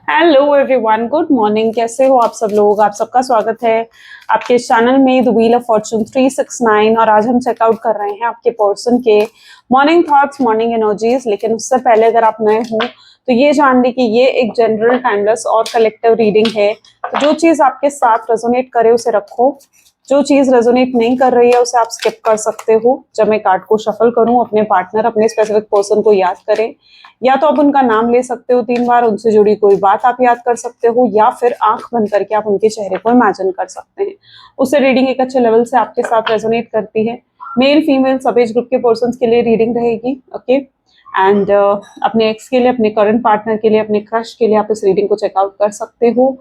Hello everyone, good morning. कैसे हो आप सब लोग? आप सबका स्वागत है आपके इस चैनल में द व्हील ऑफ फॉर्चून 369। और आज हम चेकआउट कर रहे हैं आपके पर्सन के मॉर्निंग थॉट्स, मॉर्निंग एनर्जीज। लेकिन उससे पहले अगर आप नए हो तो ये जान ली कि ये एक जनरल, टाइमलेस और कलेक्टिव रीडिंग है। तो जो चीज आपके साथ रेजोनेट करे उसे रखो, जो चीज रेजोनेट नहीं कर रही है उसे आप स्किप कर सकते हो। जब मैं कार्ड को शफल करूं, अपने पार्टनर, अपने स्पेसिफिक पर्सन को याद करें। या तो आप उनका नाम ले सकते हो 3 बार, उनसे जुड़ी कोई बात आप याद कर सकते हो, या फिर आंख बंद करके आप उनके चेहरे को इमेजिन कर सकते हैं। उससे रीडिंग एक अच्छे लेवल से आपके साथ रेजोनेट करती है। मेल फीमेल सब एज ग्रुप के पर्सन के लिए रीडिंग रहेगी। ओके एंड अपने एक्स के लिए, अपने करंट पार्टनर के लिए, अपने क्रश के लिए आप इस रीडिंग को चेकआउट कर सकते हो।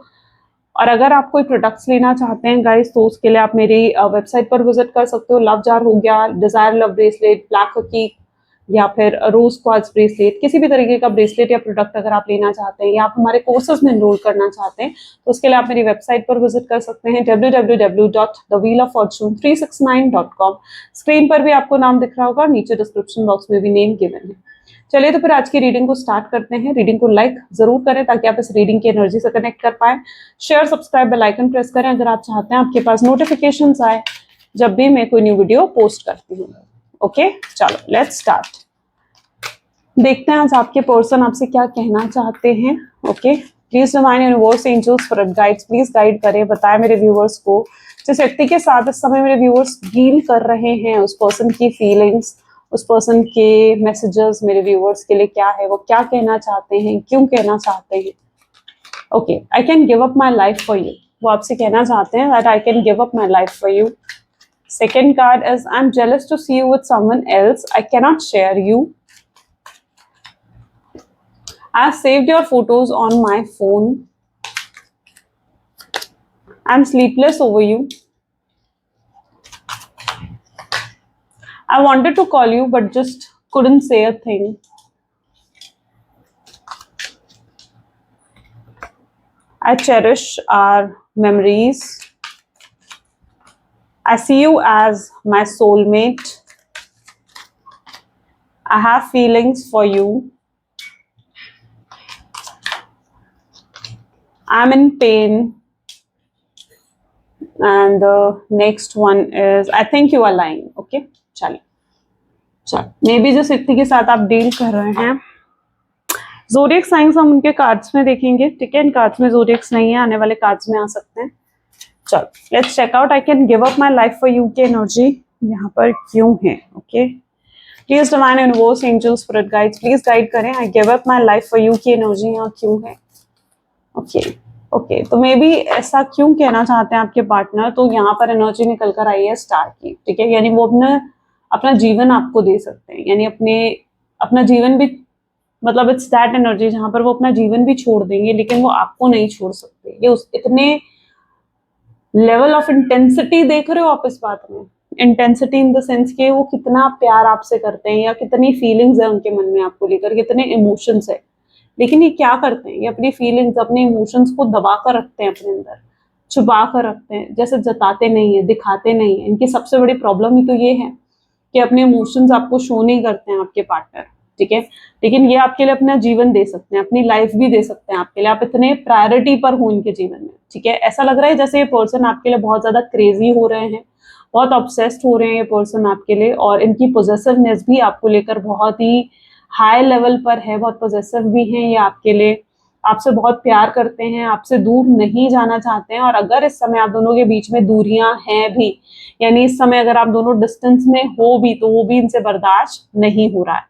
और अगर आप कोई प्रोडक्ट्स लेना चाहते हैं गाइस, तो उसके लिए आप मेरी वेबसाइट पर विजिट कर सकते हो। लव जार हो गया, डिजायर लव ब्रेसलेट, ब्लैक हकी, या फिर रोज क्वार्ट्ज ब्रेसलेट, किसी भी तरीके का ब्रेसलेट या प्रोडक्ट अगर आप लेना चाहते हैं, या आप हमारे कोर्सेज में एनरोल करना चाहते हैं, तो उसके लिए आप मेरी वेबसाइट पर विजिट कर सकते हैं www.thewheeloffortune369.com। स्क्रीन पर भी आपको नाम दिख रहा होगा, नीचे डिस्क्रिप्शन बॉक्स में भी नेम गिवन है। चलिए तो फिर आज की रीडिंग को स्टार्ट करते हैं। रीडिंग को लाइक जरूर करें ताकि आप इस रीडिंग की एनर्जी से कनेक्ट कर पाए। Share, subscribe, bell icon press करें अगर आप चाहते हैं आपके पास नोटिफिकेशंस आए जब भी मैं कोई न्यू वीडियो पोस्ट करती हूँ। ओके, चलो लेट्स स्टार्ट। देखते हैं आज आपके पर्सन आपसे क्या कहना चाहते हैं। Okay, please divine universe, angels, spirit guides please guide करें, बताएं मेरे व्यूअर्स को जिस व्यक्ति के साथ इस समय मेरे व्यूअर्स डील कर रहे हैं, उस पर्सन की फीलिंग्स, उस पर्सन के मैसेजेस मेरे व्यूअर्स के लिए क्या है, वो क्या कहना चाहते हैं, क्यों कहना चाहते हैं। Okay, I can give up my life for you. वो आपसे कहना चाहते हैं that I can give up my life for you. Second card is I am jealous to see you with someone else, I cannot share you. I've saved your photos on my phone. I'm sleepless over you. I wanted to call you but just couldn't say a thing. I cherish our memories. I see you as my soulmate. I have feelings for you. I'm in pain. And the next one is I think you are lying. Okay, चलिए may be जिस व्यक्ति के साथ आप deal कर रहे हैं, zodiac science हम उनके कार्ड्स में देखेंगे। ठीक है, इन कार्ड्स में ज़ोडिएक्स नहीं है, आने वाले कार्ड्स में आ सकते हैं। चलो let's check out I can give up my life for you की एनर्जी यहाँ पर क्यों है। Okay, please divine universe, angels, spirit guides please guide करें, I give up my life for you की एनर्जी यहाँ क्यों है। ओके, तो मे बी ऐसा क्यों कहना चाहते हैं आपके पार्टनर। तो यहाँ पर एनर्जी निकल कर आई है स्टार की। ठीक है, यानी वो अपना जीवन आपको दे सकते हैं, यानी अपना जीवन भी, मतलब इट्स दैट एनर्जी जहां पर वो अपना जीवन भी छोड़ देंगे लेकिन वो आपको नहीं छोड़ सकते। ये उस इतने लेवल ऑफ इंटेंसिटी देख रहे हो आप इस बात में। इंटेंसिटी इन द सेंस कि वो कितना प्यार आपसे करते हैं, या कितनी फीलिंग्स है उनके मन में आपको लेकर, कितने इमोशंस है। लेकिन ये क्या करते हैं, ये अपनी फीलिंग्स, अपने इमोशंस को दबा कर रखते हैं अपने अंदर, छुपा कर रखते हैं, जैसे जताते नहीं है, दिखाते नहीं है। इनकी सबसे बड़ी प्रॉब्लम ही तो ये है कि अपने इमोशंस आपको शो नहीं करते हैं आपके पार्टनर। ठीक है, लेकिन ये आपके लिए अपना जीवन दे सकते हैं, अपनी लाइफ भी दे सकते हैं आपके लिए। आप इतने प्रायोरिटी पर हो इनके जीवन में। ठीक है, ऐसा लग रहा है जैसे ये पर्सन आपके लिए बहुत ज्यादा क्रेजी हो रहे हैं, बहुत ऑब्सेस्ड हो रहे हैं ये पर्सन आपके लिए। और इनकी पोजेसिवनेस भी आपको लेकर बहुत ही हाई लेवल पर है, बहुत पोजेसिव भी हैं ये आपके लिए, आपसे बहुत प्यार करते हैं, आपसे दूर नहीं जाना चाहते हैं। और अगर इस समय आप दोनों के बीच में दूरियां हैं भी, यानी इस समय अगर आप दोनों डिस्टेंस में हो भी, तो वो भी इनसे बर्दाश्त नहीं हो रहा है।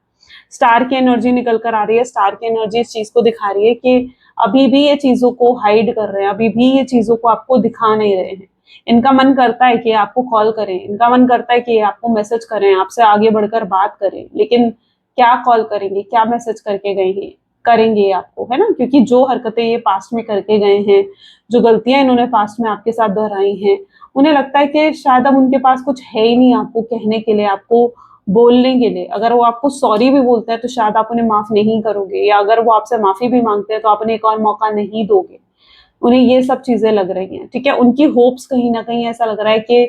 स्टार की एनर्जी निकल कर आ रही है। स्टार की एनर्जी इस चीज को दिखा रही है कि अभी भी ये चीजों को हाइड कर रहे हैं, अभी भी ये चीजों को आपको दिखा नहीं रहे हैं। इनका मन करता है कि आपको कॉल करें, इनका मन करता है कि आपको मैसेज करें, आपसे आगे बढ़कर बात करें, लेकिन क्या कॉल करेंगे, क्या मैसेज करके गए हैं, करेंगे आपको, है ना। क्योंकि जो हरकतें ये पास्ट में करके गए हैं, जो गलतियां इन्होंने पास्ट में आपके साथ दोहराई हैं, उन्हें लगता है कि शायद अब उनके पास कुछ है ही नहीं आपको कहने के लिए, आपको बोलने के लिए। अगर वो आपको सॉरी भी बोलते हैं तो शायद आप उन्हें माफ नहीं करोगे, या अगर वो आपसे माफी भी मांगते हैं तो आप उन्हें एक और मौका नहीं दोगे। उन्हें ये सब चीजें लग रही हैं। ठीक है, उनकी होप्स कहीं ना कहीं ऐसा लग रहा है कि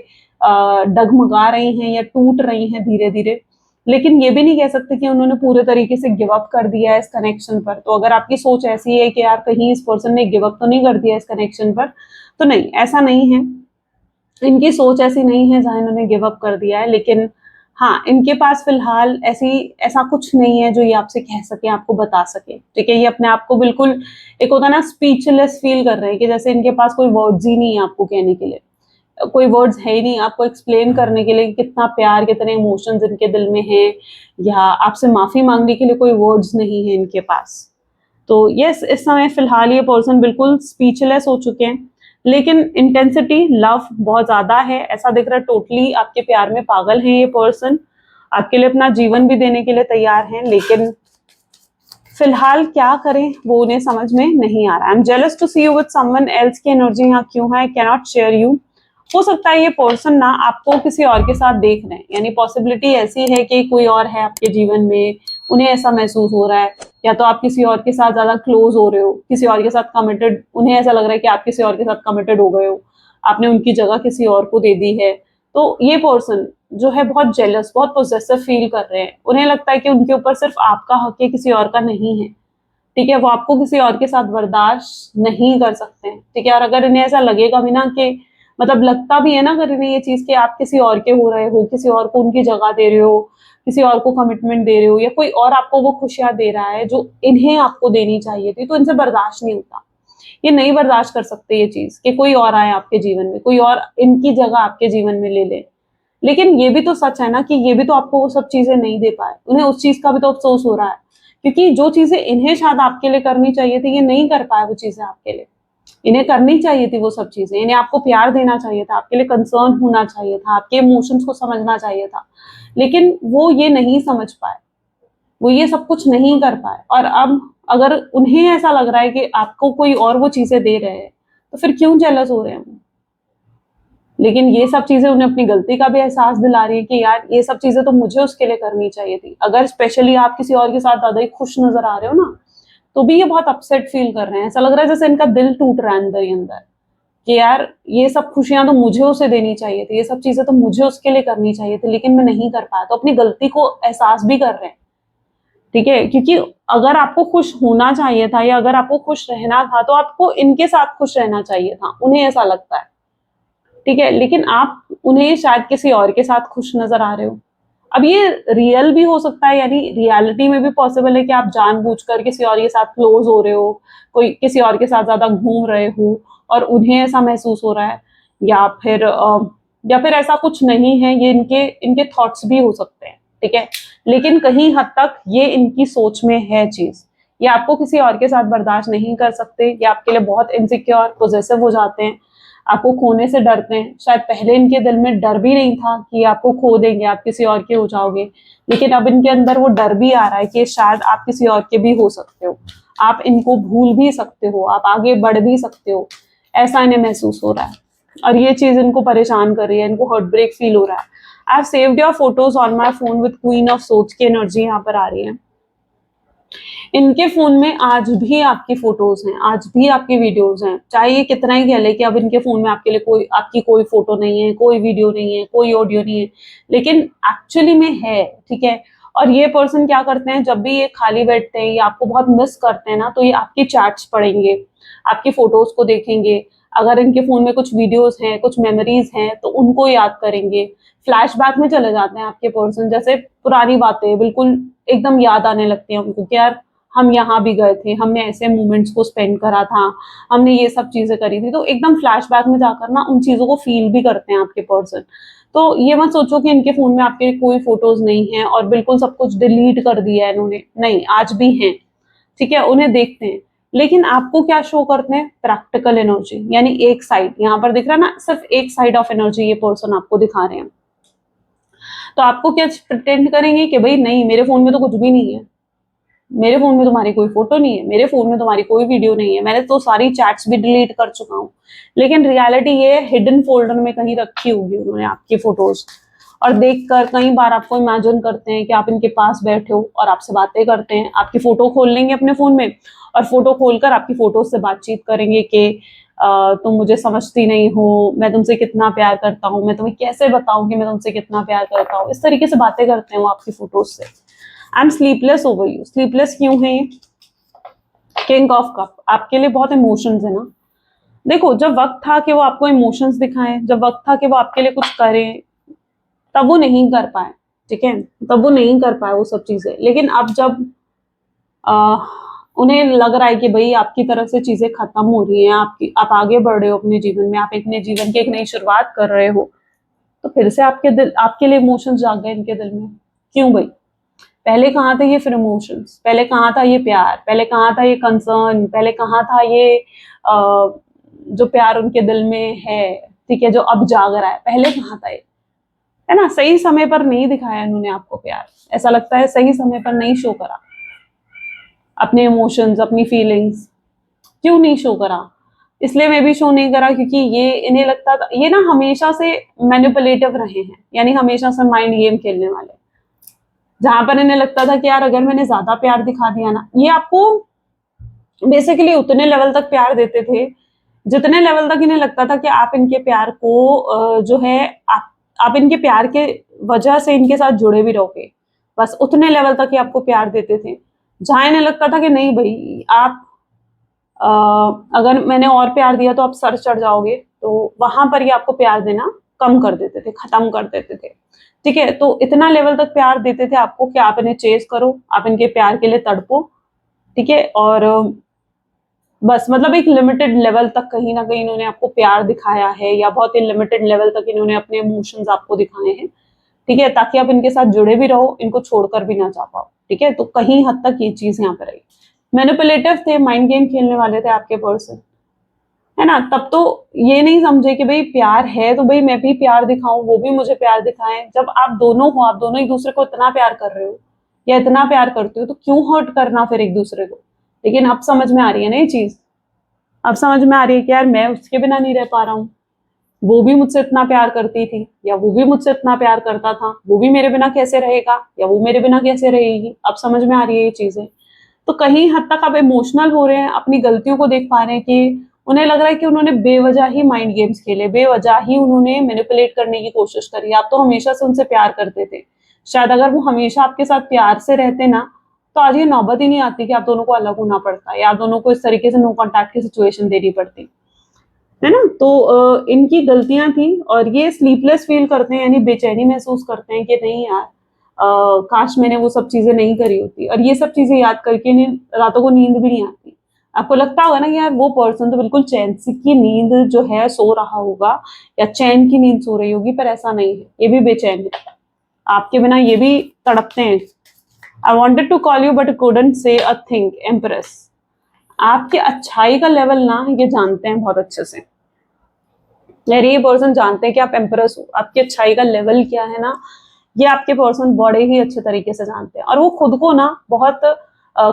डगमगा रही हैं या टूट रही हैं धीरे धीरे। लेकिन ये भी नहीं कह सकते कि उन्होंने पूरे तरीके से गिव अप कर दिया है इस कनेक्शन पर। तो अगर आपकी सोच ऐसी है कि यार कहीं इस पर्सन ने गिव अप तो नहीं कर दिया इस कनेक्शन पर, तो नहीं, ऐसा नहीं है। इनकी सोच ऐसी नहीं है जहाँ इन्होंने गिव अप कर दिया है, लेकिन हाँ, इनके पास फिलहाल ऐसा कुछ नहीं है जो ये आपसे कह सके, आपको बता सके, ठीक है। ये अपने आप को बिल्कुल, एक होता है ना, स्पीचलेस फील कर रहे हैं कि जैसे इनके पास कोई वर्ड्स ही नहीं है आपको कहने के लिए, कोई वर्ड्स है ही नहीं आपको एक्सप्लेन करने के लिए कि कितना प्यार, कितने इमोशंस इनके दिल में हैं, या आपसे माफी मांगने के लिए कोई वर्ड्स नहीं है इनके पास। तो यस, इस समय फिलहाल ये पर्सन बिल्कुल स्पीचलेस हो चुके हैं, लेकिन इंटेंसिटी, लव बहुत ज्यादा है, ऐसा दिख रहा है। टोटली आपके प्यार में पागल है ये पर्सन, आपके लिए अपना जीवन भी देने के लिए तैयार हैं, लेकिन फिलहाल क्या करें वो उन्हें समझ में नहीं आ रहा है। I am jealous to see you with someone else की एनर्जी यहाँ क्यों है, I can not share you. हो सकता है ये पर्सन ना आपको किसी और के साथ देख रहे हैं, यानी पॉसिबिलिटी ऐसी है कि कोई और है आपके जीवन में, उन्हें ऐसा महसूस हो रहा है, या तो आप किसी और के साथ ज्यादा क्लोज हो रहे हो, किसी और के साथ कमिटेड, उन्हें ऐसा लग रहा है कि आप किसी और के साथ कमिटेड हो गए हो, आपने उनकी जगह किसी और को दे दी है। तो ये पर्सन जो है बहुत जेलस, बहुत पोजेसिव फील कर रहे हैं, उन्हें लगता है कि उनके ऊपर सिर्फ आपका हक है, किसी और का नहीं है, ठीक है। वो आपको किसी और के साथ बर्दाश्त नहीं कर सकते हैं, ठीक है। और अगर इन्हें ऐसा लगेगा भी ना कि, मतलब लगता भी है ना अगर इन्हें ये चीज कि आप किसी और के हो रहे हो, किसी और को उनकी जगह दे रहे हो, किसी और को कमिटमेंट दे रहे हो, या कोई और आपको वो खुशियां दे रहा है जो इन्हें आपको देनी चाहिए थी, तो इनसे बर्दाश्त नहीं होता। ये नहीं बर्दाश्त कर सकते ये चीज कि कोई और आए आपके जीवन में, कोई और इनकी जगह आपके जीवन में ले ले। लेकिन ये भी तो सच है ना कि ये भी तो आपको वो सब चीजें नहीं दे पाए, उन्हें उस चीज का भी तो अफसोस हो रहा है, क्योंकि जो चीजें इन्हें शायद आपके लिए करनी चाहिए थी, ये नहीं कर पाए वो चीजें आपके लिए। इन्हें करनी चाहिए थी वो सब चीजें, इन्हें आपको प्यार देना चाहिए था, आपके लिए कंसर्न होना चाहिए था, आपके इमोशंस को समझना चाहिए था, लेकिन वो ये नहीं समझ पाए, वो ये सब कुछ नहीं कर पाए। और अब अगर उन्हें ऐसा लग रहा है कि आपको कोई और वो चीजें दे रहे हैं, तो फिर क्यों जेलस हो रहे हैं वो? लेकिन ये सब चीजें उन्हें अपनी गलती का भी एहसास दिला रही है कि यार ये सब चीजें तो मुझे उसके लिए करनी चाहिए थी। अगर स्पेशली आप किसी और के साथ ज्यादा ही खुश नजर आ रहे हो ना, तो भी ये बहुत अपसेट फील कर रहे हैं, ऐसा लग रहा है जैसे इनका दिल टूट रहा है अंदर ही अंदर, कि यार ये सब खुशियां तो मुझे उसे देनी चाहिए थी, ये सब चीजें तो मुझे उसके लिए करनी चाहिए थी, लेकिन मैं नहीं कर पाया। तो अपनी गलती को एहसास भी कर रहे हैं, ठीक है। क्योंकि अगर आपको खुश होना चाहिए था, या अगर आपको खुश रहना था, तो आपको इनके साथ खुश रहना चाहिए था, उन्हें ऐसा लगता है, ठीक है। लेकिन आप उन्हें शायद किसी और के साथ खुश नजर आ रहे हो। अब ये रियल भी हो सकता है, यानी रियलिटी में भी पॉसिबल है कि आप जानबूझकर किसी और के साथ क्लोज हो रहे हो, कोई किसी और के साथ ज्यादा घूम रहे हो और उन्हें ऐसा महसूस हो रहा है, या फिर ऐसा कुछ नहीं है, ये इनके इनके थॉट्स भी हो सकते हैं, ठीक है। लेकिन कहीं हद तक ये इनकी सोच में है चीज, ये आपको किसी और के साथ बर्दाश्त नहीं कर सकते, ये आपके लिए बहुत इनसिक्योर, पॉजेसिव हो जाते हैं, आपको खोने से डरते हैं। शायद पहले इनके दिल में डर भी नहीं था कि आपको खो देंगे, आप किसी और के हो जाओगे, लेकिन अब इनके अंदर वो डर भी आ रहा है कि शायद आप किसी और के भी हो सकते हो, आप इनको भूल भी सकते हो, आप आगे बढ़ भी सकते हो, ऐसा इन्हें महसूस हो रहा है। और ये चीज इनको परेशान कर रही है, इनको हार्ट ब्रेक फील हो रहा है। I have saved your photos on my phone with queen of सोच की एनर्जी यहाँ पर आ रही है। इनके फोन में आज भी आपकी फोटोज हैं, आज भी आपकी वीडियोस हैं, चाहे ये कितना ही कह ले कि अब इनके फोन में आपके लिए आपकी कोई फोटो नहीं है, कोई वीडियो नहीं है, कोई ऑडियो नहीं है, लेकिन एक्चुअली में है, ठीक है। और ये पर्सन क्या करते हैं, जब भी ये खाली बैठते हैं या आपको बहुत मिस करते हैं ना, तो ये आपकी चैट्स पढ़ेंगे, आपकी फोटोज को देखेंगे, अगर इनके फोन में कुछ वीडियोस हैं, कुछ मेमोरीज हैं, तो उनको याद करेंगे, फ्लैशबैक में चले जाते हैं आपके पर्सन, जैसे पुरानी बातें बिल्कुल एकदम याद आने लगती हैं उनको कि यार हम यहाँ भी गए थे, हमने ऐसे मोमेंट्स को स्पेंड करा था, हमने ये सब चीजें करी थी, तो एकदम फ्लैशबैक में जाकर ना उन चीजों को फील भी करते हैं आपके पर्सन। तो ये मत सोचो कि इनके फोन में आपके कोई फोटोज नहीं है और बिल्कुल सब कुछ डिलीट कर दिया है इन्होंने, नहीं, आज भी हैं, ठीक है, उन्हें देखते हैं। लेकिन आपको क्या शो करते हैं, प्रैक्टिकल एनर्जी, यानी एक साइड, यहाँ पर दिख रहा है ना, सिर्फ एक साइड ऑफ एनर्जी ये पर्सन आपको दिखा रहे हैं। तो आपको क्या प्रिटेंड करेंगे कि भाई नहीं, मेरे फोन में तो कुछ भी नहीं है, मेरे फोन में तुम्हारी कोई फोटो नहीं है, मेरे फोन में तुम्हारी कोई वीडियो नहीं है, मैंने तो सारी चैट्स भी डिलीट कर चुका हूँ। लेकिन रियलिटी ये है, हिडन फोल्डर में कहीं रखी होगी उन्होंने आपकी फोटोज, और देखकर कई बार आपको इमेजिन करते हैं कि आप इनके पास बैठे हो और आपसे बातें करते हैं, आपकी फोटो खोल लेंगे अपने फोन में और फोटो खोलकर आपकी फोटो से बातचीत करेंगे कि तुम मुझे समझती नहीं हो, मैं तुमसे कितना प्यार करता हूँ, मैं तुम्हें कैसे बताऊं कि मैं तुमसे कितना प्यार करता हूँ। इस तरीके से बातें करते हैं वो आपकी फोटोज से। I am sleepless over you. Sleepless क्यों है? किंग ऑफ कप, आपके लिए बहुत इमोशंस है ना। देखो, जब वक्त था कि वो आपको इमोशंस दिखाएं, जब वक्त था कि वो आपके लिए कुछ करें, तब वो नहीं कर पाए, ठीक है, तब वो नहीं कर पाए वो सब चीजें। लेकिन अब जब उन्हें लग रहा है कि भाई आपकी तरफ से चीजें खत्म हो रही हैं, आप आगे बढ़ रहे हो अपने जीवन में, आप अपने जीवन की एक नई शुरुआत कर रहे हो, तो फिर से आपके लिए इमोशंस जाग गए इनके दिल में। क्यों भाई? पहले कहाँ थे ये फिर इमोशंस? पहले कहाँ था ये प्यार? पहले कहाँ था ये कंसर्न? पहले कहाँ था ये जो प्यार उनके दिल में है, ठीक है, जो अब जाग रहा है, पहले कहाँ था ये? है ना, सही समय पर नहीं दिखाया इन्होंने आपको प्यार, ऐसा लगता है सही समय पर नहीं शो करा अपने इमोशंस, अपनी फीलिंग्स। क्यों नहीं शो करा? इसलिए मैं भी शो नहीं करा क्योंकि ये इन्हें लगता था, ये ना हमेशा से मैनिपुलेटिव रहे हैं, यानी हमेशा से माइंड गेम खेलने वाले। जहां पर इन्हें लगता था कि यार अगर मैंने ज्यादा प्यार दिखा दिया ना, ये आपको बेसिकली उतने लेवल तक प्यार देते थे जितने लेवल तक इन्हें लगता था कि आप इनके प्यार को जो है आप इनके प्यार के वजह से इनके साथ जुड़े भी रहोगे, बस उतने लेवल तक ही आपको प्यार देते थे। जहां इन्हें लगता था कि नहीं भाई, आप अगर मैंने और प्यार दिया तो आप सर चढ़ जाओगे, तो वहां पर ही आपको प्यार देना कम कर देते थे, खत्म कर देते थे, ठीक है। तो इतना लेवल तक प्यार देते थे आपको कि आप इन्हें चेज करो, आप इनके प्यार के लिए तड़पो, ठीक है। और बस मतलब एक लिमिटेड लेवल तक कहीं ना कहीं इन्होंने आपको प्यार दिखाया है, या बहुत ही लिमिटेड लेवल तक इन्होंने अपने इमोशंस आपको दिखाए हैं, ठीक है, ताकि आप इनके साथ जुड़े भी रहो, इनको छोड़कर भी ना जा पाओ, ठीक है। तो कहीं हद तक ये चीज यहाँ पर आई। मैनिपुलेटिव थे, माइंड गेम खेलने वाले थे आपके पर्सन, है ना। तब तो ये नहीं समझे कि भाई प्यार है तो भाई मैं भी प्यार दिखाऊं, वो भी मुझे प्यार दिखाएं। जब आप दोनों हो, आप दोनों एक दूसरे को इतना प्यार कर रहे हो या इतना प्यार करते हो, तो क्यों हर्ट करना फिर एक दूसरे को? लेकिन अब समझ में आ रही है ना ये चीज, अब समझ में आ रही है कि यार मैं उसके बिना नहीं रह पा रहा हूँ, वो भी मुझसे इतना प्यार करती थी, या वो भी मुझसे इतना प्यार करता था, वो भी मेरे बिना कैसे रहेगा, या वो मेरे बिना कैसे रहेगी। अब समझ में आ रही है ये चीजें। तो कहीं हद तक आप इमोशनल हो रहे हैं, अपनी गलतियों को देख पा रहे हैं कि उन्हें लग रहा है कि उन्होंने बेवजह ही माइंड गेम्स खेले, बेवजह ही उन्होंने मैनिपुलेट करने की कोशिश करी। आप तो हमेशा से उनसे प्यार करते थे, शायद अगर वो हमेशा आपके साथ प्यार से रहते ना, तो आज ये नौबत ही नहीं आती कि आप दोनों को अलग होना पड़ता, या आप दोनों को इस तरीके से नो कॉन्टैक्ट की सिचुएशन देनी पड़ती, है ना। तो इनकी गलतियां थी, और ये स्लीपलेस फील करते हैं, यानी बेचैनी महसूस करते हैं कि नहीं यार, काश मैंने वो सब चीजें नहीं करी होती। और ये सब चीजें याद करके इन्हें रातों को नींद भी नहीं आती। आपको लगता होगा ना कि यार वो पर्सन तो बिल्कुल चैन से की नींद जो है सो रहा होगा, या चैन की नींद सो रही होगी, पर ऐसा नहीं है, ये भी बेचैन है, आपके बिना ये भी तड़पते हैं। I wanted to call you but couldn't say a thing, empress. आपकी अच्छाई का लेवल ना ये जानते हैं बहुत अच्छे से, यानी ये पर्सन जानते हैं कि आप एम्प्रेस हो, आपकी अच्छाई का लेवल क्या है ना, ये आपके पर्सन बड़े ही अच्छे तरीके से जानते हैं। और वो खुद को ना बहुत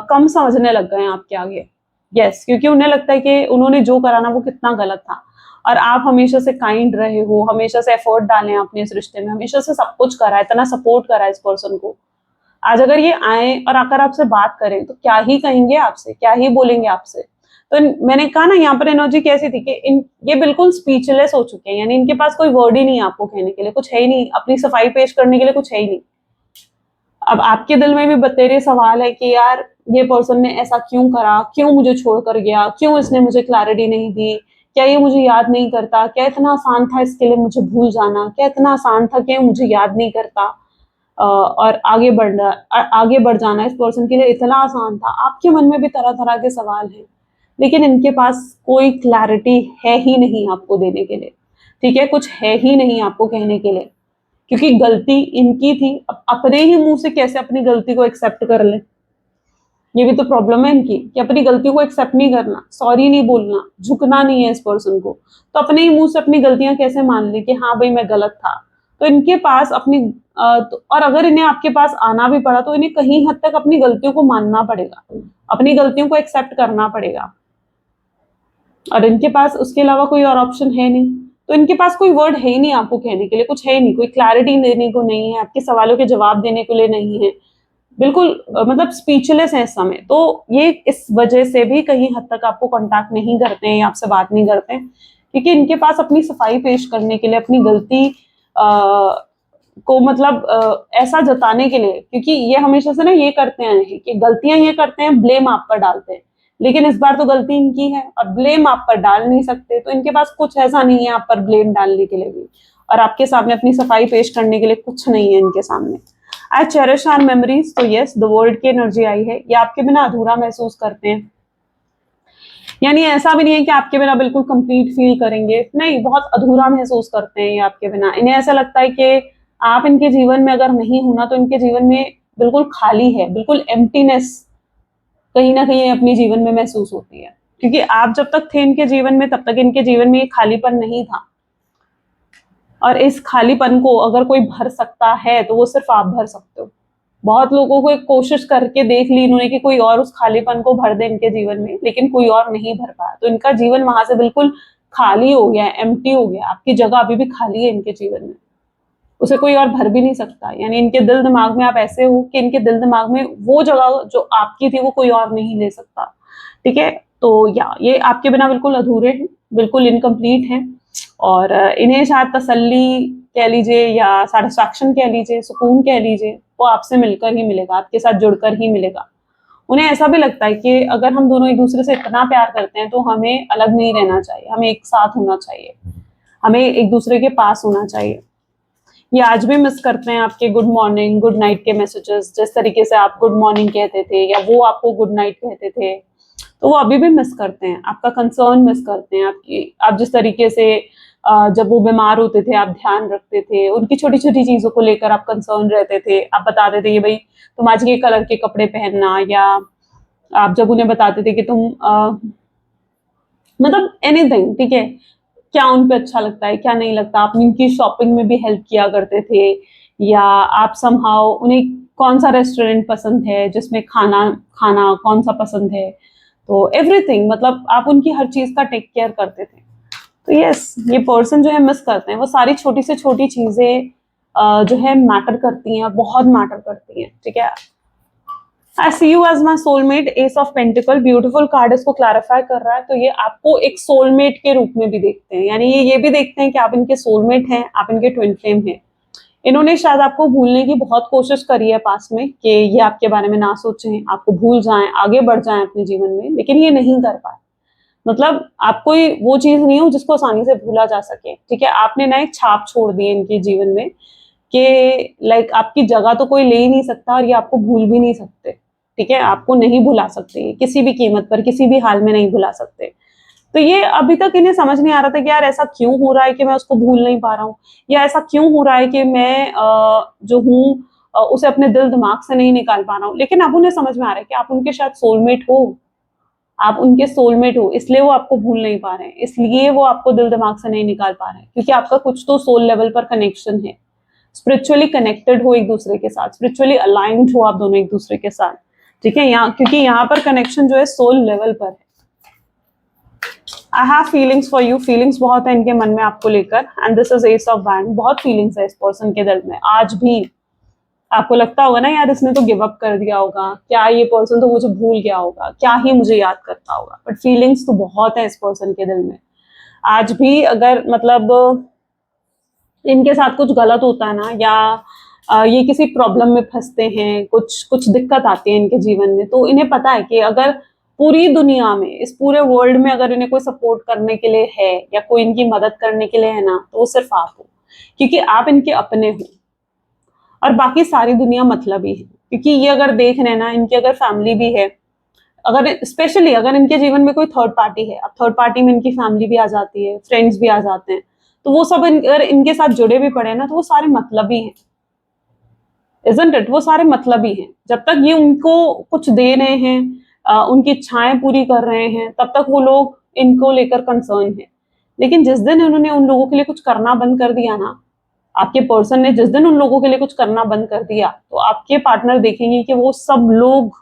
कम समझने लग गए हैं आपके आगे। यस, क्योंकि उन्हें लगता है कि उन्होंने जो करा ना वो कितना गलत था, और आप हमेशा से काइंड रहे हो, हमेशा से एफर्ट डाले हैं अपने इस रिश्ते में, हमेशा से सब कुछ करा है, इतना सपोर्ट करा है इस पर्सन को। आज अगर ये आए और आकर आपसे बात करें तो क्या ही कहेंगे आपसे, क्या ही बोलेंगे आपसे। तो मैंने कहा ना, यहाँ पर एनर्जी कैसी थी कि ये बिल्कुल स्पीचलेस हो चुके हैं, यानी इनके पास कोई वर्ड ही नहीं है आपको कहने के लिए, कुछ है ही नहीं, अपनी सफाई पेश करने के लिए कुछ है ही नहीं। अब आपके दिल में भी बतेरे सवाल है कि यार ये पर्सन ने ऐसा क्यों करा, क्यों मुझे छोड़कर गया, क्यों इसने मुझे क्लैरिटी नहीं दी, क्या ये मुझे याद नहीं करता, क्या इतना आसान था इसके लिए मुझे भूल जाना, क्या इतना आसान था कि मुझे याद नहीं करता, और आगे बढ़ जाना इस पर्सन के लिए इतना आसान था। आपके मन में भी तरह तरह के सवाल हैं, लेकिन इनके पास कोई क्लैरिटी है ही नहीं आपको देने के लिए, ठीक है, कुछ है ही नहीं आपको कहने के लिए, क्योंकि गलती इनकी थी। अब अपने ही मुंह से कैसे अपनी गलती को एक्सेप्ट कर ले, ये भी तो प्रॉब्लम है इनकी, कि अपनी गलतियों को एक्सेप्ट नहीं करना, सॉरी नहीं बोलना, झुकना नहीं है इस पर्सन को। तो अपने ही मुंह से अपनी गलतियां कैसे मान ले कि हाँ भाई मैं गलत था। तो इनके पास अपनी और अगर इन्हें आपके पास आना भी पड़ा तो इन्हें कहीं हद तक अपनी गलतियों को मानना पड़ेगा, अपनी गलतियों को एक्सेप्ट करना पड़ेगा, और इनके पास उसके अलावा कोई और ऑप्शन है नहीं। तो इनके पास कोई वर्ड है ही नहीं आपको कहने के लिए, कुछ है ही नहीं, कोई क्लैरिटी देने को नहीं है, आपके सवालों के जवाब देने के लिए नहीं है, बिल्कुल मतलब स्पीचलेस है इस समय। तो ये इस वजह से भी कहीं हद तक आपको कांटेक्ट नहीं करते हैं या आपसे बात नहीं करते हैं, क्योंकि इनके पास अपनी सफाई पेश करने के लिए, अपनी गलती को मतलब ऐसा जताने के लिए, क्योंकि ये हमेशा से ना ये करते हैं कि गलतियां ये करते हैं, ब्लेम आप पर डालते हैं, लेकिन इस बार तो गलती इनकी है और ब्लेम आप पर डाल नहीं सकते, तो इनके पास कुछ ऐसा नहीं है आप पर ब्लेम डालने के लिए भी, और आपके सामने अपनी सफाई पेश करने के लिए कुछ नहीं है इनके सामने। आई चेरिश आवर मेमोरीज, तो यस द वर्ल्ड की एनर्जी आई है, ये आपके बिना अधूरा महसूस करते हैं, यानी ऐसा भी नहीं है कि आपके बिना बिल्कुल कंप्लीट फील करेंगे, नहीं, बहुत अधूरा महसूस करते हैं ये आपके बिना। इन्हें ऐसा लगता है कि आप इनके जीवन में अगर नहीं होना तो इनके जीवन में बिल्कुल खाली है, बिल्कुल एम्प्टीनेस कहीं ना कहीं अपने जीवन में महसूस होती है, क्योंकि आप जब तक थे इनके जीवन में तब तक इनके जीवन में ये खालीपन नहीं था, और इस खालीपन को अगर कोई भर सकता है तो वो सिर्फ आप भर सकते हो। बहुत लोगों को एक कोशिश करके देख ली इन्होंने कि कोई और उस खालीपन को भर दे इनके जीवन में, लेकिन कोई और नहीं भर पाया, तो इनका जीवन वहां से बिल्कुल खाली हो गया, एम्प्टी हो गया, आपकी जगह अभी भी खाली है इनके जीवन में, उसे कोई और भर भी नहीं सकता। यानी इनके दिल दिमाग में आप ऐसे हो कि इनके दिल दिमाग में वो जगह जो आपकी थी वो कोई और नहीं ले सकता, ठीक है। तो या ये आपके बिना बिल्कुल अधूरे हैं, बिल्कुल इनकम्प्लीट हैं, और इन्हें शायद तसल्ली कह लीजिए या सेटिस्फैक्शन कह लीजिए, सुकून कह लीजिए, वो आपसे मिलकर ही मिलेगा, आपके साथ जुड़कर ही मिलेगा। उन्हें ऐसा भी लगता है कि अगर हम दोनों एक दूसरे से इतना प्यार करते हैं तो हमें अलग नहीं रहना चाहिए, हमें एक साथ होना चाहिए, हमें एक दूसरे के पास होना चाहिए। ये आज भी मिस करते हैं आपके गुड मॉर्निंग गुड नाइट के मैसेजेस, जिस तरीके से आप गुड मॉर्निंग कहते थे या वो आपको गुड नाइट कहते थे, तो वो अभी भी मिस करते हैं, आपका कंसर्न मिस करते हैं, आप जिस तरीके से जब वो बीमार होते थे आप ध्यान रखते थे, उनकी छोटी छोटी चीजों को लेकर आप कंसर्न रहते थे, आप बताते थे कि भाई तुम आज ये कलर के कपड़े पहनना, या आप जब उन्हें बताते थे कि तुम मतलब एनीथिंग, ठीक है, क्या उन पे अच्छा लगता है क्या नहीं लगता, आप उनकी शॉपिंग में भी हेल्प किया करते थे, या आप समहाउ उन्हें कौन सा रेस्टोरेंट पसंद है जिसमें खाना खाना कौन सा पसंद है, तो एवरीथिंग, मतलब आप उनकी हर चीज का टेक केयर करते थे। तो यस, ये पर्सन जो है मिस करते हैं, वो सारी छोटी से छोटी चीजें जो है मैटर करती हैं, बहुत मैटर करती हैं, ठीक है। I see you as my soulmate, ace of pentacle, beautiful card इसको क्लैरिफाई कर रहा है, तो ये आपको एक सोलमेट के रूप में भी देखते हैं, यानी ये भी देखते हैं कि आप इनके सोलमेट हैं, आप इनके ट्विन फ्लेम हैं। इन्होंने शायद आपको भूलने की बहुत कोशिश करी है पास में, कि ये आपके बारे में ना सोचें, आपको भूल जाएं, आगे बढ़ जाएं अपने जीवन में, लेकिन ये नहीं कर पाए। मतलब आप कोई वो चीज नहीं हो जिसको आसानी से भूला जा सके, ठीक है, आपने ना एक छाप छोड़ दी है इनके जीवन में, कि लाइक आपकी जगह तो कोई ले ही नहीं सकता और ये आपको भूल भी नहीं सकते, ठीक है, आपको नहीं भुला सकते किसी भी कीमत पर, किसी भी हाल में नहीं भुला सकते। तो ये अभी तक इन्हें समझ नहीं आ रहा था कि यार ऐसा क्यों हो रहा है कि मैं उसको भूल नहीं पा रहा हूँ, या ऐसा क्यों हो रहा है कि मैं जो हूँ उसे अपने दिल दिमाग से नहीं निकाल पा रहा हूँ, लेकिन अब उन्हें समझ में आ रहा है कि आप उनके शायद सोलमेट हो, आप उनके सोलमेट हो, इसलिए वो आपको भूल नहीं पा रहे हैं, इसलिए वो आपको दिल दिमाग से नहीं निकाल पा रहे हैं, क्योंकि आपका कुछ तो सोल लेवल पर कनेक्शन है, स्पिरिचुअली कनेक्टेड हो एक दूसरे के साथ, स्पिरिचुअली अलाइंड हो आप दोनों एक दूसरे के साथ, ठीक है। यहाँ क्योंकि यहाँ पर कनेक्शन जो है सोल लेवल पर है। I have feelings for you, feelings बहुत है इनके मन में आपको लेकर, and this is S of wand, बहुत फीलिंग्स है इस पर्सन के दिल में आज भी। आपको लगता होगा ना यार इसने तो गिव अप कर दिया होगा, क्या ये पर्सन तो मुझे भूल गया होगा, क्या ही मुझे याद करता होगा, बट फीलिंग्स तो बहुत है इस पर्सन के दिल में आज भी। अगर मतलब इनके साथ कुछ गलत होता है ना, या ये किसी प्रॉब्लम में फंसते हैं, कुछ कुछ दिक्कत आती है इनके जीवन में, तो इन्हें पता है कि अगर पूरी दुनिया में, इस पूरे वर्ल्ड में अगर इन्हें कोई सपोर्ट करने के लिए है या कोई इनकी मदद करने के लिए है ना, तो वो सिर्फ आप हो, क्योंकि आप इनके अपने हो, और बाकी सारी दुनिया मतलब ही है। क्योंकि ये अगर देख रहे हैं ना, इनकी अगर फैमिली भी है, अगर स्पेशली अगर इनके जीवन में कोई थर्ड पार्टी है, अब थर्ड पार्टी में इनकी फैमिली भी आ जाती है, फ्रेंड्स भी आ जाते हैं, तो वो सब अगर इनके साथ जुड़े भी पड़े ना, तो वो सारे मतलबी हैं, इजंट इट, वो सारे मतलबी हैं। जब तक ये उनको कुछ दे रहे हैं, उनकी इच्छाएं पूरी कर रहे हैं, तब तक वो लोग इनको लेकर कंसर्न है। लेकिन जिस दिन उन्होंने उन लोगों के लिए कुछ करना बंद कर दिया ना, आपके पर्सन ने जिस दिन उन लोगों के लिए कुछ करना बंद कर दिया, तो आपके पार्टनर देखेंगे कि वो सब लोग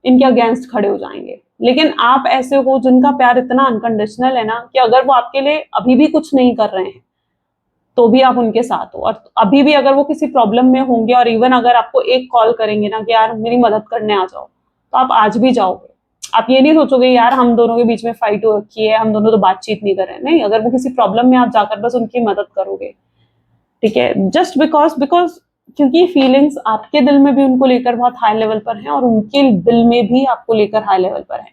इनके अगेंस्ट खड़े हो जाएंगे, लेकिन आप ऐसे हो जिनका प्यार इतना अनकंडीशनल है ना कि अगर वो आपके लिए अभी भी कुछ नहीं कर रहे हैं तो भी आप उनके साथ हो, और अभी भी अगर वो किसी प्रॉब्लम में होंगे और इवन अगर आपको एक कॉल करेंगे ना कि यार मेरी मदद करने आ जाओ, तो आप आज भी जाओगे। आप ये नहीं सोचोगे यार हम दोनों के बीच में फाइट हो रखी है, हम दोनों तो बातचीत नहीं कर रहे हैं। नहीं, अगर वो किसी प्रॉब्लम में आप जाकर बस उनकी मदद करोगे, ठीक है, जस्ट बिकॉज बिकॉज क्योंकि फीलिंग्स आपके दिल में भी उनको लेकर बहुत हाई लेवल पर है और उनके दिल में भी आपको लेकर हाई लेवल पर है,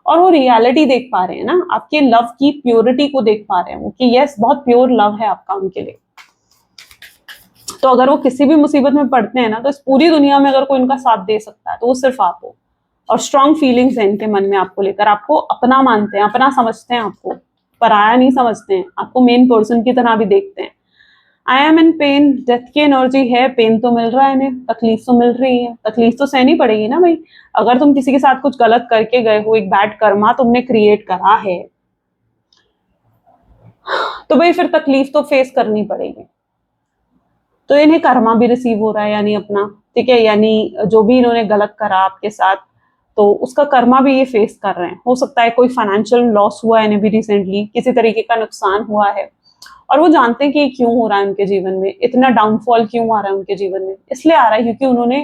और वो रियलिटी देख पा रहे हैं ना, आपके लव की प्योरिटी को देख पा रहे हैं वो कि यस बहुत प्योर लव है आपका उनके लिए। तो अगर वो किसी भी मुसीबत में पड़ते हैं ना, तो इस पूरी दुनिया में अगर कोई उनका साथ दे सकता है तो वो सिर्फ आप हो। और स्ट्रॉन्ग फीलिंग्स हैं इनके मन में आपको लेकर, आपको अपना मानते हैं, अपना समझते हैं, आपको पराया नहीं समझते हैं, आपको मेन पर्सन की तरह भी देखते हैं। I am in pen, death की एनर्जी है, पेन तो मिल रहा है इन्हें, तकलीफ तो मिल रही है, तकलीफ तो सहनी पड़ेगी ना भाई। अगर तुम किसी के साथ कुछ गलत करके गए हो, एक बैड कर्मा तुमने क्रिएट करा है, तो भाई फिर तकलीफ तो फेस करनी पड़ेगी। तो इन्हें कर्मा भी रिसीव हो रहा है, यानी अपना, ठीक है, यानी जो भी इन्होंने गलत करा आपके साथ तो उसका कर्मा भी ये फेस कर रहे हैं। हो सकता है कोई फाइनेंशियल लॉस हुआ है इन्हें भी रिसेंटली, किसी तरीके का नुकसान हुआ है, और वो जानते हैं कि ये क्यों हो रहा है उनके जीवन में, इतना डाउनफॉल क्यों आ रहा है उनके जीवन में। इसलिए आ रहा है क्योंकि उन्होंने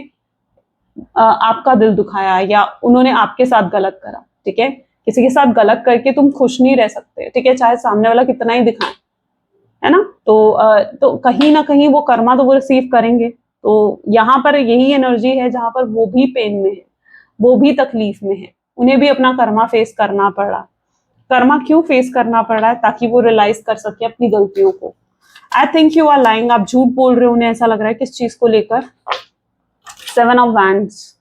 आपका दिल दुखाया या उन्होंने आपके साथ गलत करा, ठीक है। किसी के साथ गलत करके तुम खुश नहीं रह सकते, ठीक है, चाहे सामने वाला कितना ही दिखाए, है ना। तो कहीं ना कहीं वो कर्मा तो वो रिसीव करेंगे। तो यहाँ पर यही एनर्जी है जहां पर वो भी पेन में है, वो भी तकलीफ में है, उन्हें भी अपना कर्मा फेस करना पड़ रहा। कर्मा क्यों फेस करना पड़ रहा है? ताकि वो रियलाइज कर सके अपनी गलतियों को। I think you are lying, आप झूठ बोल रहे हो, उन्हें ऐसा लग रहा है किस चीज को लेकर। 7 ऑफ वैंड्स,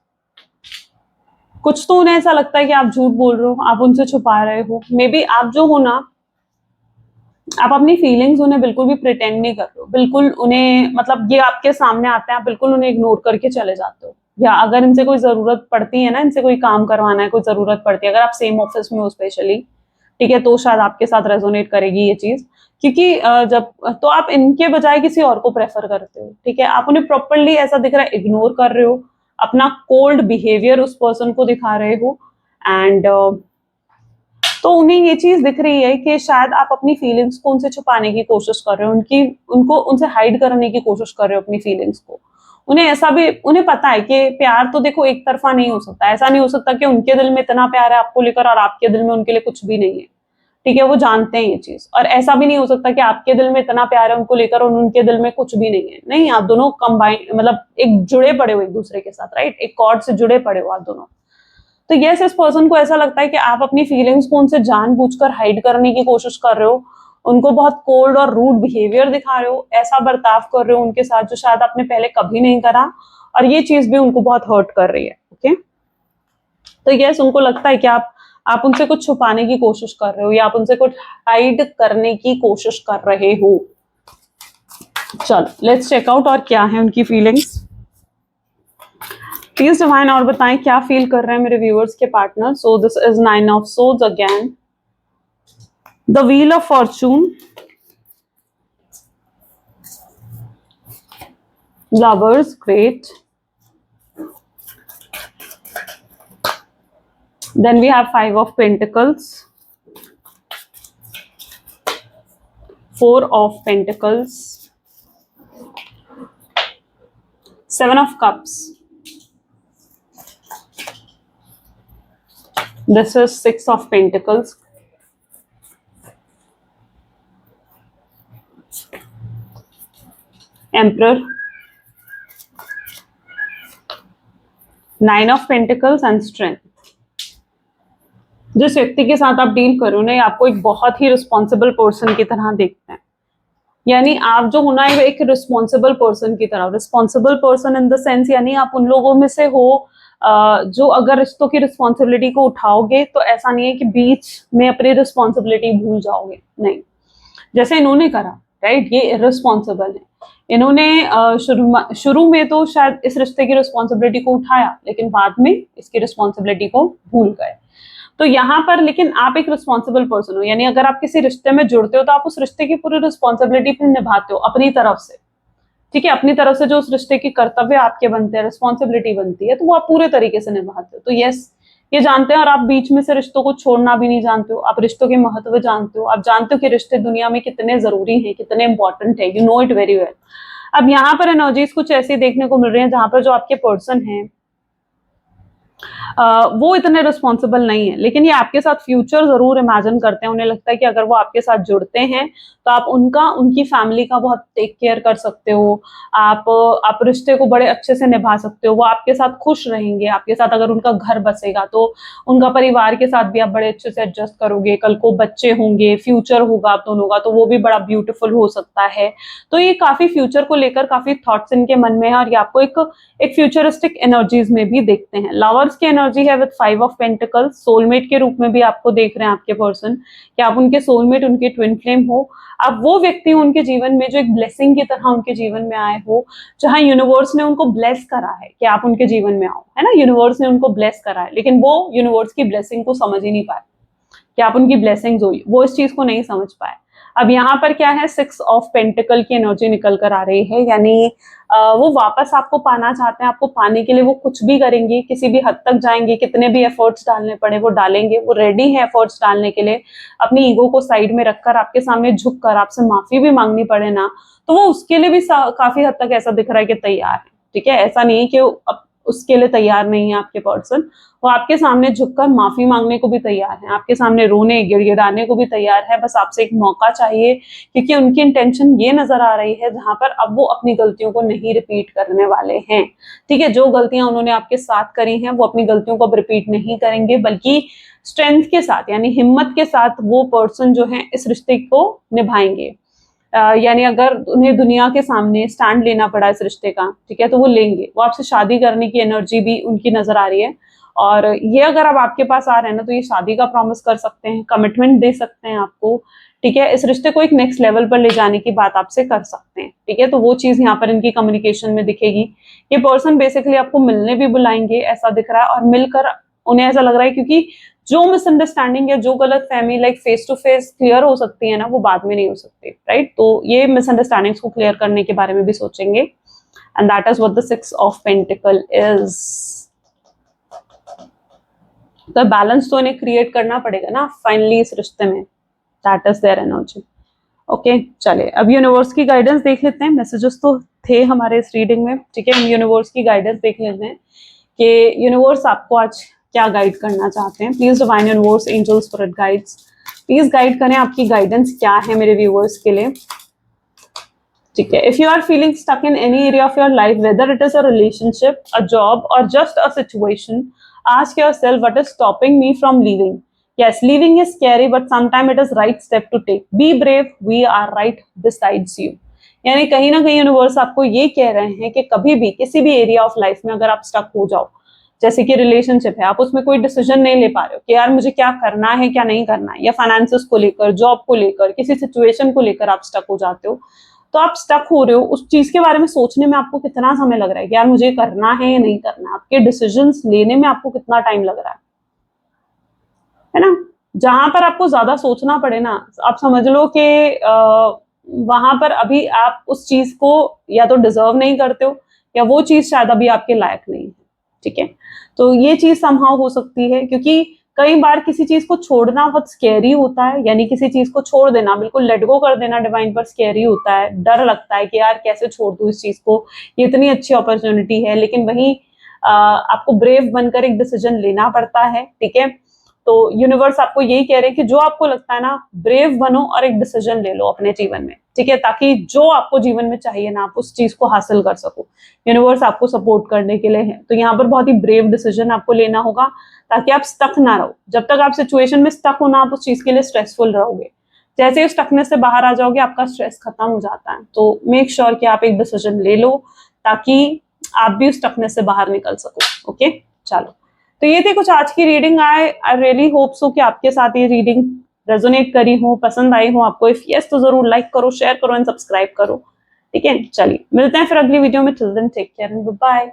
कुछ तो उन्हें ऐसा लगता है कि आप झूठ बोल रहे हो, आप उनसे छुपा रहे हो। मे बी आप जो हो ना, आप अपनी फीलिंग्स उन्हें बिल्कुल भी प्रिटेंड नहीं कर रहे हो, बिल्कुल उन्हें, मतलब ये आपके सामने आते हैं, आप बिल्कुल उन्हें इग्नोर करके चले जाते हो। या अगर इनसे कोई जरूरत पड़ती है ना, इनसे कोई काम करवाना है, कोई जरूरत पड़ती है, अगर आप सेम ऑफिस में हो स्पेशली, ठीक है, तो शायद आपके साथ रेजोनेट करेगी ये चीज। क्योंकि जब तो आप इनके बजाय किसी और को प्रेफर करते हो, ठीक है, आप उन्हें प्रॉपरली ऐसा दिख रहा है इग्नोर कर रहे हो, अपना कोल्ड बिहेवियर उस पर्सन को दिखा रहे हो। एंड तो उन्हें ये चीज दिख रही है कि शायद आप अपनी फीलिंग्स को उनसे छुपाने की कोशिश कर रहे हो, उनको उनसे हाइड करने की कोशिश कर रहे हो अपनी फीलिंग्स को। उन्हें ऐसा भी, उन्हें पता है कि प्यार तो देखो एक तरफा नहीं हो सकता, ऐसा नहीं हो सकता कि उनके दिल में इतना प्यार है आपको लेकर और आपके दिल में उनके लिए कुछ भी नहीं है, ठीक है, वो जानते हैं ये चीज। और ऐसा भी नहीं हो सकता कि आपके दिल में इतना प्यार है उनको लेकर और उनके दिल में कुछ भी नहीं है। नहीं, आप दोनों कंबाइन, मतलब एक जुड़े पड़े हो एक दूसरे के साथ, राइट, एक कॉर्ड से जुड़े पड़े हो आप दोनों। तो यस, इस पर्सन को ऐसा लगता है कि आप अपनी फीलिंग्स को उनसे जानबूझकर हाइड करने की कोशिश कर रहे हो, उनको बहुत कोल्ड और रूड बिहेवियर दिखा रहे हो, ऐसा बर्ताव कर रहे हो उनके साथ जो शायद आपने पहले कभी नहीं करा, और ये चीज भी उनको बहुत हर्ट कर रही है। ओके, तो यस, उनको लगता है कि आप उनसे कुछ छुपाने की कोशिश कर रहे हो या आप उनसे कुछ हाइड करने की कोशिश कर रहे हो। चलो लेट्स चेक आउट और क्या है उनकी फीलिंग्स। प्लीज डिवाइन और बताएं क्या फील कर रहे हैं मेरे व्यूअर्स के partner. So this is 9 of swords again, the wheel of Fortune, lovers, great, then we have 5 of Pentacles, 4 of Pentacles, 7 of Cups, this is 6 of Pentacles, Emperor, 9 of Pentacles and Strength। जिस व्यक्ति के साथ आप deal कर रहे हो ना, आपको एक बहुत ही रिस्पॉन्सिबल पर्सन की तरह देखते हैं, यानी आप जो होना है एक रिस्पॉन्सिबल पर्सन की तरह। Responsible person in the sense, यानी आप उन लोगों में से हो जो अगर रिश्तों की रिस्पॉन्सिबिलिटी को उठाओगे तो ऐसा नहीं है कि बीच में अपनी रिस्पॉन्सिबिलिटी भूल जाओगे, नहीं, जैसे इन्होंने करा, राइट, ये इररिस्पॉन्सिबल है। इन्होंने शुरू में तो शायद इस रिश्ते की रिस्पॉन्सिबिलिटी को उठाया, लेकिन बाद में इसकी रिस्पॉन्सिबिलिटी को भूल गए। तो यहाँ पर लेकिन आप एक रिस्पॉन्सिबल पर्सन हो, यानी अगर आप किसी रिश्ते में जुड़ते हो तो आप उस रिश्ते की पूरी रिस्पॉन्सिबिलिटी फिर निभाते हो अपनी तरफ से, ठीक है, अपनी तरफ से जो उस रिश्ते की कर्तव्य आपके बनते हैं, रिस्पॉन्सिबिलिटी बनती है, तो वो आप पूरे तरीके से निभाते हो। तो यस, ये जानते हैं और आप बीच में से रिश्तों को छोड़ना भी नहीं जानते हो, आप रिश्तों के महत्व जानते हो, आप जानते हो कि रिश्ते दुनिया में कितने जरूरी हैं, कितने इंपॉर्टेंट है, you know it very well. अब यहाँ पर एनर्जीज कुछ ऐसी देखने को मिल रही है जहां पर जो आपके पर्सन है वो इतने रिस्पॉन्सिबल नहीं है, लेकिन ये आपके साथ फ्यूचर जरूर इमेजिन करते हैं। उन्हें लगता है कि अगर वो आपके साथ जुड़ते हैं तो आप उनकी फैमिली का बहुत टेक केयर कर सकते हो, आप रिश्ते को बड़े अच्छे से निभा सकते हो, वो आपके साथ खुश रहेंगे। आपके साथ अगर उनका घर बसेगा तो उनका परिवार के साथ भी आप बड़े अच्छे से एडजस्ट करोगे। कल को बच्चे होंगे, फ्यूचर होगा आप दोनों का, तो वो भी बड़ा ब्यूटीफुल हो सकता है। तो ये काफी फ्यूचर को लेकर काफी थॉट्स इनके मन में है और ये आपको एक फ्यूचरिस्टिक एनर्जीज में भी देखते हैं। लवर्स की एनर्जी है विद 5 ऑफ पेंटिकल्स, सोलमेट के रूप में भी आपको देख रहे हैं आपके पर्सन, कि आप उनके सोलमेट, उनके ट्विन फ्लेम हो। आप वो व्यक्ति हो उनके जीवन में जो एक ब्लेसिंग की तरह उनके जीवन में आए हो, जहां यूनिवर्स ने उनको ब्लेस करा है कि आप उनके जीवन में आओ, है ना। यूनिवर्स ने उनको ब्लेस करा है, लेकिन वो यूनिवर्स की ब्लेसिंग को समझ ही नहीं पाए कि आप उनकी ब्लेसिंग्स हुई, वो इस चीज को नहीं समझ पाए। अब यहाँ पर क्या है, 6 ऑफ पेंटिकल की एनर्जी निकल कर आ रही है, यानी वो वापस आपको पाना चाहते हैं। आपको पाने के लिए वो कुछ भी करेंगे, किसी भी हद तक जाएंगे, कितने भी एफर्ट्स डालने पड़े वो डालेंगे। वो रेडी है एफर्ट्स डालने के लिए, अपनी ईगो को साइड में रखकर आपके सामने झुककर आपसे माफी भी मांगनी पड़े ना, तो वो उसके लिए भी काफी हद तक ऐसा दिख रहा है कि तैयार है। ठीक है, ऐसा नहीं है कि उसके लिए तैयार नहीं है आपके पर्सन, वो आपके सामने झुककर माफी मांगने को भी तैयार है, आपके सामने रोने गिड़गिड़ाने को भी तैयार है। बस आपसे एक मौका चाहिए, क्योंकि उनकी इंटेंशन ये नजर आ रही है जहां पर अब वो अपनी गलतियों को नहीं रिपीट करने वाले हैं। ठीक है, जो गलतियां उन्होंने आपके साथ करी हैं वो अपनी गलतियों को अब रिपीट नहीं करेंगे, बल्कि स्ट्रेंथ के साथ यानी हिम्मत के साथ वो पर्सन जो है इस रिश्ते को निभाएंगे। यानी अगर उन्हें दुनिया के सामने स्टैंड लेना पड़ा इस रिश्ते का, ठीक है, तो वो लेंगे। वो आपसे शादी करने की एनर्जी भी उनकी नजर आ रही है, और ये अगर अब आपके पास आ रहे हैं ना, तो ये शादी का प्रॉमिस कर सकते हैं, कमिटमेंट दे सकते हैं आपको। ठीक है, इस रिश्ते को एक नेक्स्ट लेवल पर ले जाने की बात आपसे कर सकते हैं। ठीक है, तो वो चीज यहाँ पर इनकी कम्युनिकेशन में दिखेगी। ये पर्सन बेसिकली आपको मिलने भी बुलाएंगे ऐसा दिख रहा है, और मिलकर उन्हें ऐसा लग रहा है, क्योंकि जो मिसअंडरस्टैंडिंग या जो गलत फहमी like face to face clear हो सकती है ना, वो बाद में नहीं हो सकती, राइट। तो ये मिसअंडरस्टैंडिंग्स को क्लियर करने के बारे में भी सोचेंगे, and that is what the 6 of pentacle is. तो बैलेंस तो इन्हें क्रिएट करना पड़ेगा ना फाइनली इस रिश्ते में, that is their energy. Okay, चलिए अब यूनिवर्स की गाइडेंस देख लेते हैं। मैसेजेस तो थे हमारे इस रीडिंग में, ठीक है, हम यूनिवर्स की गाइडेंस देख लेते हैं कि यूनिवर्स आपको आज क्या गाइड करना चाहते हैं। Please divine universe, angels, spirit guides, please guide करें, आपकी गाइडेंस क्या है मेरे व्यूअर्स के लिए। ठीक है, if you are feeling stuck in any area of your life, whether it is a relationship, a job or just a situation, ask yourself what is stopping me from leaving. Yes, leaving is scary, but sometimes it is right step to take. Be brave, we are right besides you. यानी कहीं ना कहीं universe आपको ये कह रहे हैं कि कभी भी किसी भी एरिया ऑफ लाइफ में अगर आप स्टक हो जाओ, जैसे कि रिलेशनशिप है, आप उसमें कोई डिसीजन नहीं ले पा रहे हो कि यार मुझे क्या करना है क्या नहीं करना है, या फाइनेंसेस को लेकर, जॉब को लेकर, किसी सिचुएशन को लेकर आप स्टक हो जाते हो, तो आप स्टक हो रहे हो। उस चीज के बारे में सोचने में आपको कितना समय लग रहा है कि यार मुझे करना है या नहीं करना है, आपके डिसीजंस लेने में आपको कितना टाइम लग रहा है ना। जहां पर आपको ज्यादा सोचना पड़े ना, आप समझ लो कि वहां पर अभी आप उस चीज को या तो डिजर्व नहीं करते हो, या वो चीज शायद अभी आपके लायक नहीं है। ठीक है, तो ये चीज समहाउ हो सकती है, क्योंकि कई बार किसी चीज को छोड़ना बहुत स्कैरी होता है, यानी किसी चीज को छोड़ देना, बिल्कुल लेट गो कर देना डिवाइन पर स्कैरी होता है। डर लगता है कि यार कैसे छोड़ दूं इस चीज को, ये इतनी अच्छी अपॉर्चुनिटी है, लेकिन वहीं आपको ब्रेव बनकर एक डिसीजन लेना पड़ता है। ठीक है, तो यूनिवर्स आपको यही कह रहे हैं कि जो आपको लगता है ना, ब्रेव बनो और एक डिसीजन ले लो अपने जीवन में। ठीक है, ताकि जो आपको जीवन में चाहिए ना, आप उस चीज को हासिल कर सको। यूनिवर्स आपको सपोर्ट करने के लिए है, तो यहाँ पर बहुत ही ब्रेव डिसीजन आपको लेना होगा, ताकि आप स्टक ना रहो। जब तक आप सिचुएशन में स्टक हो ना, आप उस चीज के लिए स्ट्रेसफुल रहोगे। जैसे ही स्टकनेस से बाहर आ जाओगे, आपका स्ट्रेस खत्म हो जाता है। तो मेक श्योर कि आप एक डिसीजन ले लो, ताकि आप भी उस स्टकनेस से बाहर निकल सको। ओके, चलो, तो ये थी कुछ आज की reading. I really hope so कि आपके साथ ये रीडिंग रेजोनेट करी हो, पसंद आई हो आपको। इफ यस, तो जरूर लाइक करो, शेयर करो एंड सब्सक्राइब करो। ठीक है, चलिए मिलते हैं फिर अगली वीडियो में। Till then take care and bye.